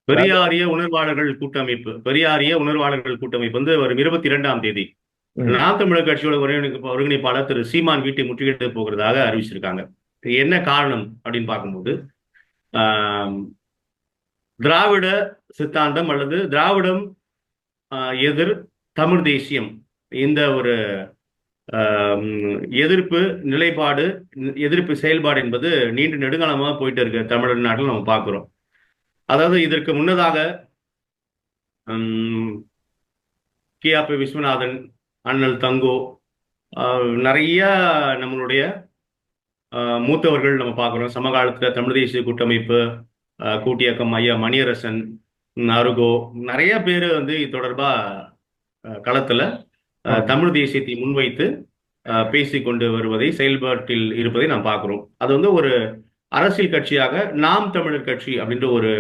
அதாவது பெரியாரிய உணர்வாளர்கள் கூட்டமைப்பு பெரியாரிய உணர்வாளர்கள் கூட்டமைப்பு வந்து வரும் 22ஆம் தேதி ம், நாம் தமிழர் கட்சியோட ஒருங்கிணைப்பாளர் திரு சீமான் வீட்டை முற்றுகையிட போகிறதாக அறிவிச்சிருக்காங்க. இது என்ன காரணம் அப்படின்னு பார்க்கும்போது ஆஹ், திராவிட சித்தாந்தம் அல்லது திராவிடம் எதிர் தமிழ் தேசியம் இந்த ஒரு எதிர்ப்பு நிலைப்பாடு எதிர்ப்பு செயல்பாடு என்பது நீண்ட நெடுங்காலமாக போயிட்டு இருக்கு தமிழர் நாட்டில் நம்ம பார்க்கிறோம். அதாவது இதற்கு முன்னதாக கியாபி விஸ்வநாதன், அண்ணல் தங்கோ, நிறைய நம்மளுடைய மூத்தவர்கள் நம்ம பார்க்குறோம். சமகாலத்துல தமிழ் தேசிய கூட்டமைப்பு, கூட்டியக்கம் ஐயா மணியரசன், அருகோ, நிறைய பேர் வந்து இது தொடர்பா களத்துல ஆமா. தமிழ் தேசியத்தை முன்வைத்து பேசிக் கொண்டு வருவதை செயல்பாட்டில் இருப்பதை நாம் பார்க்கிறோம். அது வந்து ஒரு அரசியல் கட்சியாக நாம் தமிழர் கட்சி அப்படின்ற ஒரு